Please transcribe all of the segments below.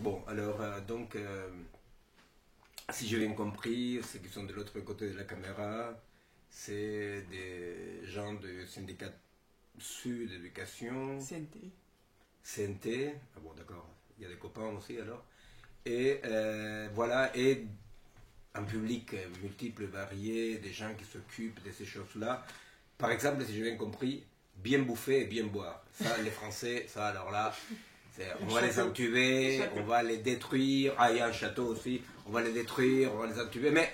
Bon, alors, si j'ai bien compris, ceux qui sont de l'autre côté de la caméra, c'est des gens du syndicat Sud Éducation, CNT. CNT, ah bon d'accord, il y a des copains aussi alors, et voilà, et un public multiple, varié, des gens qui s'occupent de ces choses-là. Par exemple, si j'ai bien compris, bien bouffer et bien boire. Ça, les Français, ça alors là, on va les entuber, on va les détruire. Ah, il y a un château aussi, on va les détruire, on va les entuber, mais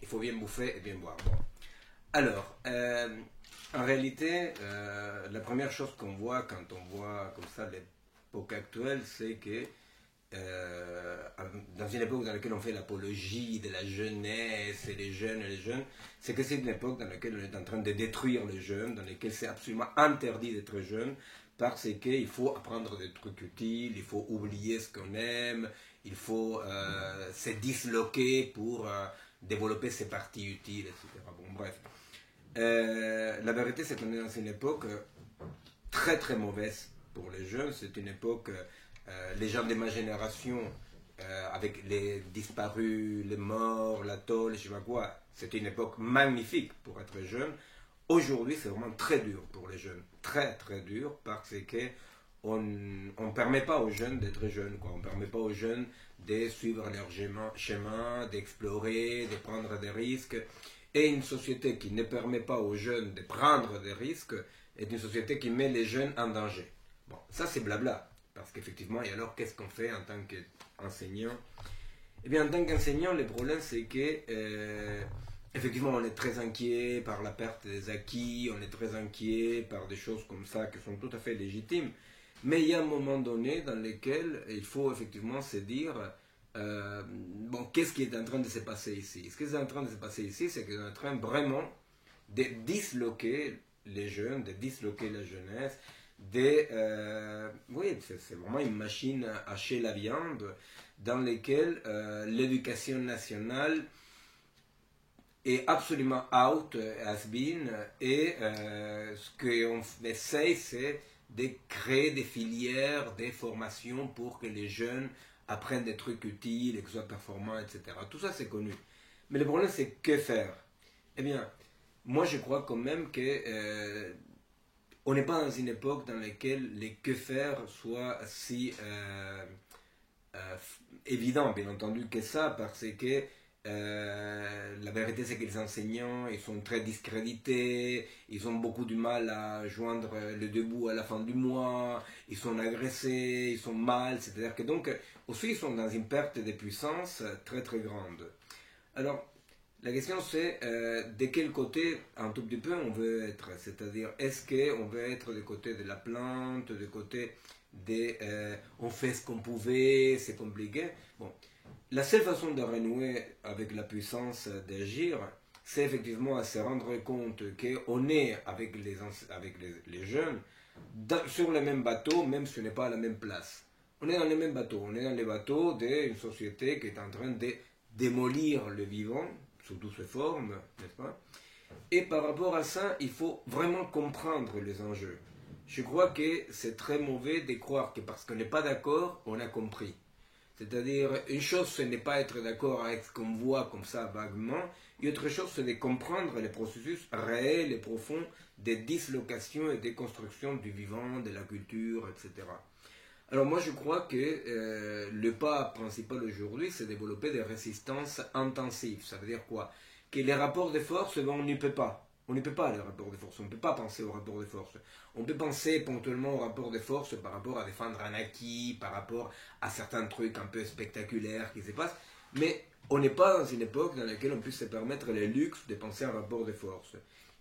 il faut bien bouffer et bien boire. Bon. Alors, en réalité, la première chose qu'on voit quand on voit comme ça l'époque actuelle, c'est que dans une époque dans laquelle on fait l'apologie de la jeunesse et les jeunes, c'est que c'est une époque dans laquelle on est en train de détruire les jeunes, dans laquelle c'est absolument interdit d'être jeune, parce qu'il faut apprendre des trucs utiles, il faut oublier ce qu'on aime, il faut se disloquer pour développer ses parties utiles, etc. Bon, bref. La vérité, c'est qu'on est dans une époque très très mauvaise pour les jeunes. C'est une époque, les gens de ma génération, avec les disparus, les morts, la tôle, je sais pas quoi, c'était une époque magnifique pour être jeune. Aujourd'hui, c'est vraiment très dur pour les jeunes. Très très dur parce que on ne permet pas aux jeunes d'être jeunes. Quoi. On ne permet pas aux jeunes de suivre leur chemin, d'explorer, de prendre des risques. Et une société qui ne permet pas aux jeunes de prendre des risques est une société qui met les jeunes en danger. Bon, ça c'est blabla. Parce qu'effectivement, et alors qu'est-ce qu'on fait en tant qu'enseignant? Eh bien, en tant qu'enseignant, le problème c'est que, effectivement, on est très inquiet par la perte des acquis, on est très inquiet par des choses comme ça qui sont tout à fait légitimes. Mais il y a un moment donné dans lequel il faut effectivement se dire bon, qu'est-ce qui est en train de se passer ici? Ce qui est en train de se passer ici, c'est qu'on est en train vraiment de disloquer les jeunes, de disloquer la jeunesse, oui, c'est vraiment une machine à hacher la viande dans laquelle l'éducation nationale est absolument out, has been, et ce qu'on essaye, c'est de créer des filières, des formations pour que les jeunes apprennent des trucs utiles et qu'ils soient performants, etc. Tout ça, c'est connu. Mais le problème, c'est que faire? Eh bien, moi, je crois quand même que on n'est pas dans une époque dans laquelle les que faire soient si évidents, bien entendu, que ça, parce que la vérité, c'est que les enseignants, ils sont très discrédités, ils ont beaucoup du mal à joindre le debout à la fin du mois, ils sont agressés, ils sont mal, c'est-à-dire que donc, aussi, ils sont dans une perte de puissance très très grande. Alors, la question c'est de quel côté, un tout petit peu, on veut être. C'est-à-dire, est-ce qu'on veut être du côté de la plante, du côté des on fait ce qu'on pouvait, c'est compliqué. Bon, la seule façon de renouer avec la puissance d'agir, c'est effectivement à se rendre compte qu'on est avec les jeunes sur le même bateau, même si ce n'est pas à la même place. On est dans le même bateau, on est dans le bateau d'une société qui est en train de démolir le vivant, sous toutes ses formes, n'est-ce pas? Et par rapport à ça, il faut vraiment comprendre les enjeux. Je crois que c'est très mauvais de croire que parce qu'on n'est pas d'accord, on a compris. C'est-à-dire, une chose, ce n'est pas être d'accord avec ce qu'on voit comme ça vaguement, et autre chose, c'est de comprendre les processus réels et profonds des dislocations et des constructions du vivant, de la culture, etc. Alors moi je crois que le pas principal aujourd'hui c'est développer des résistances intensives. Ça veut dire quoi? Que les rapports de force, ben, on n'y peut pas. On ne peut pas les rapports de force, on ne peut pas penser aux rapports de force. On peut penser ponctuellement aux rapports de force par rapport à défendre un acquis, par rapport à certains trucs un peu spectaculaires qui se passent, mais on n'est pas dans une époque dans laquelle on puisse se permettre le luxe de penser à un rapport de force.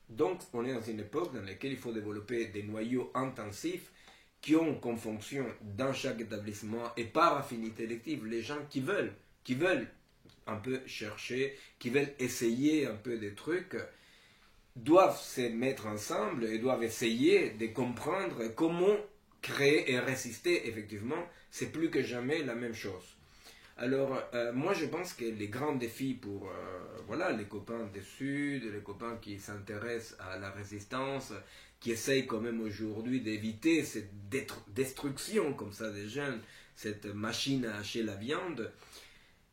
Donc on est dans une époque dans laquelle il faut développer des noyaux intensifs qui ont comme fonction dans chaque établissement et par affinité élective les gens qui veulent un peu chercher, qui veulent essayer un peu des trucs, doivent se mettre ensemble et doivent essayer de comprendre comment créer et résister effectivement. C'est plus que jamais la même chose. Alors, moi je pense que les grands défis pour voilà, les copains du Sud, les copains qui s'intéressent à la résistance, qui essayent quand même aujourd'hui d'éviter cette destruction comme ça des jeunes, cette machine à hacher la viande,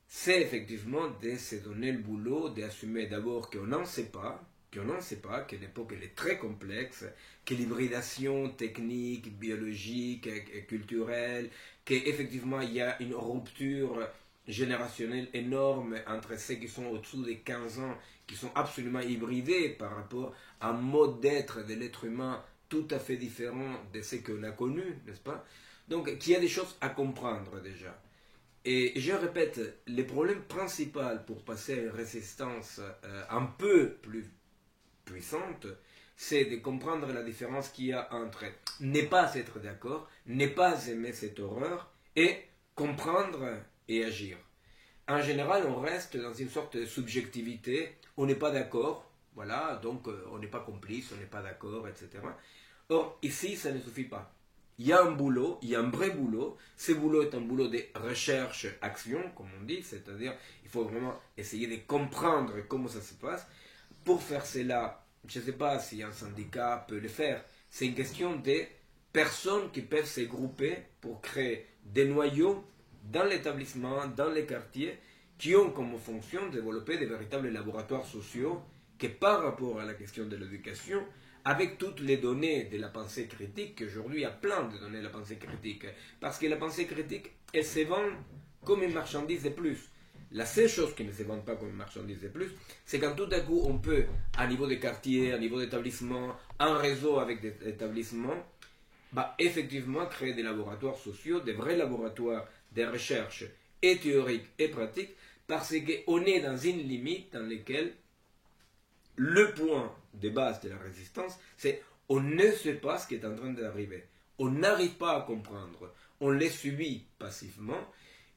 c'est effectivement de se donner le boulot, d'assumer d'abord qu'on n'en sait pas, que l'époque elle est très complexe, que l'hybridation technique, biologique, et culturelle, qu'effectivement il y a une rupture générationnelle énorme entre ceux qui sont au-dessous des 15 ans, qui sont absolument hybridés par rapport à un mode d'être de l'être humain tout à fait différent de ce qu'on a connu, n'est-ce pas? Donc, qu'il y a des choses à comprendre déjà. Et je répète, le problème principal pour passer à une résistance un peu plus puissante, c'est de comprendre la différence qu'il y a entre ne pas être d'accord, ne pas aimer cette horreur et comprendre et agir. En général, on reste dans une sorte de subjectivité, on n'est pas d'accord, voilà, donc on n'est pas complice, on n'est pas d'accord, etc. Or, ici, ça ne suffit pas. Il y a un boulot, il y a un vrai boulot. Ce boulot est un boulot de recherche-action, comme on dit, c'est-à-dire il faut vraiment essayer de comprendre comment ça se passe. Pour faire cela, je ne sais pas si un syndicat peut le faire. C'est une question de personnes qui peuvent se grouper pour créer des noyaux dans l'établissement, dans les quartiers, qui ont comme fonction de développer des véritables laboratoires sociaux qui, par rapport à la question de l'éducation, avec toutes les données de la pensée critique, qu'aujourd'hui il y a plein de données de la pensée critique, parce que la pensée critique, elle se vend comme une marchandise de plus. La seule chose qui ne se vend pas comme une marchandise de plus, c'est quand tout à coup on peut, à niveau de quartier, à niveau d'établissement, en réseau avec des établissements, effectivement créer des laboratoires sociaux, des vrais laboratoires de recherche et théoriques et pratiques, parce qu'on est dans une limite dans laquelle le point de base de la résistance, c'est on ne sait pas ce qui est en train d'arriver. On n'arrive pas à comprendre. On les subit passivement.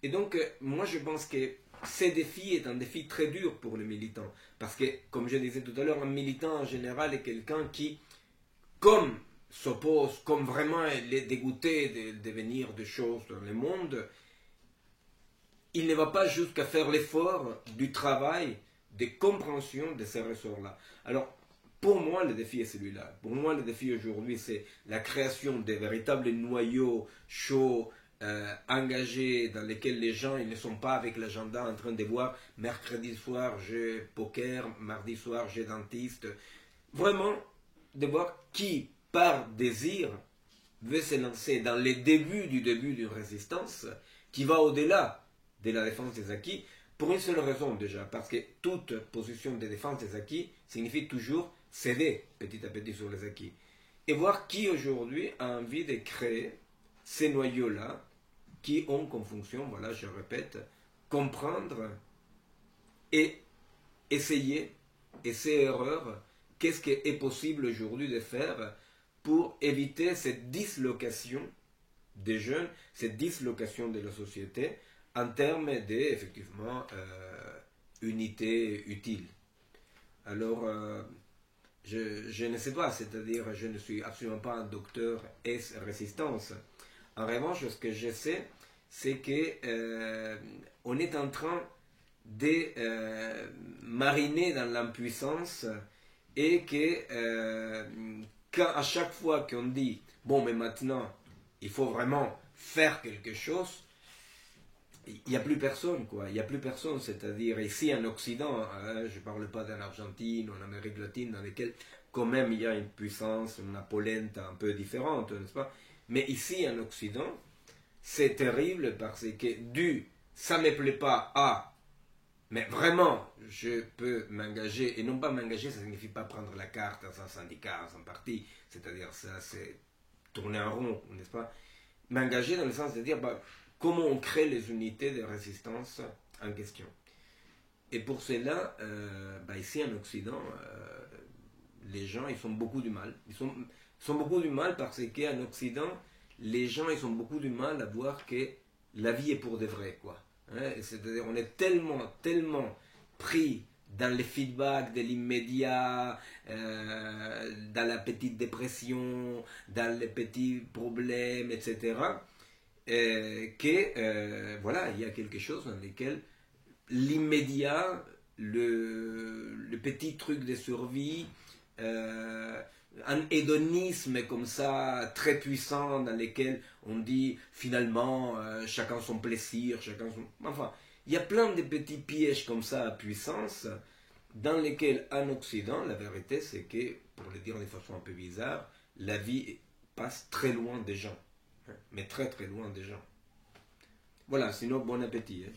Et donc, moi, je pense que ce défi est un défi très dur pour les militants. Parce que, comme je disais tout à l'heure, un militant en général est quelqu'un qui, comme s'oppose, comme vraiment il est dégoûté de devenir des choses dans le monde, il ne va pas jusqu'à faire l'effort du travail de compréhension de ces ressorts-là. Alors, pour moi, le défi est celui-là. Pour moi, le défi aujourd'hui, c'est la création de véritables noyaux chauds, engagés, dans lesquels les gens ils ne sont pas avec l'agenda en train de voir mercredi soir, j'ai poker, mardi soir, j'ai dentiste. Vraiment, de voir qui, par désir, veut se lancer dans les débuts d'une résistance qui va au-delà de la défense des acquis, pour une seule raison déjà, parce que toute position de défense des acquis signifie toujours céder petit à petit sur les acquis. Et voir qui aujourd'hui a envie de créer ces noyaux-là, qui ont comme fonction, voilà, je répète, comprendre et essayer, essai-erreur, qu'est-ce qui est possible aujourd'hui de faire pour éviter cette dislocation des jeunes, cette dislocation de la société, en termes d'effectivement unité utile. Alors, je ne sais pas, c'est-à-dire je ne suis absolument pas un docteur S-résistance. En revanche, ce que je sais, c'est que on est en train de mariner dans l'impuissance et que à chaque fois qu'on dit bon mais maintenant il faut vraiment faire quelque chose, il n'y a plus personne, quoi. Il n'y a plus personne, c'est-à-dire ici en Occident, hein, je ne parle pas d'en Argentine ou en Amérique latine, dans lesquelles quand même il y a une puissance, une polenta un peu différente, n'est-ce pas? Mais ici en Occident, c'est terrible parce que ça ne me plaît pas à, mais vraiment, je peux m'engager, et non pas m'engager, ça ne signifie pas prendre la carte dans un syndicat, dans un parti, c'est-à-dire ça, c'est tourner en rond, n'est-ce pas? M'engager dans le sens de dire, comment on crée les unités de résistance en question. Et pour cela, ici en Occident, les gens, ils ont beaucoup du mal. Ils ont beaucoup du mal parce qu'en Occident, les gens, ils ont beaucoup du mal à voir que la vie est pour de vrai, quoi. Hein? C'est-à-dire, on est tellement pris dans les feedbacks de l'immédiat, dans la petite dépression, dans les petits problèmes, etc., voilà, il y a quelque chose dans lequel l'immédiat, le petit truc de survie, un hédonisme comme ça, très puissant, dans lequel on dit finalement chacun son plaisir, chacun son... Enfin, il y a plein de petits pièges comme ça à puissance, dans lesquels en Occident, la vérité c'est que, pour le dire de façon un peu bizarre, la vie passe très loin des gens, mais très très loin des gens. Voilà, sinon bon appétit. Hein.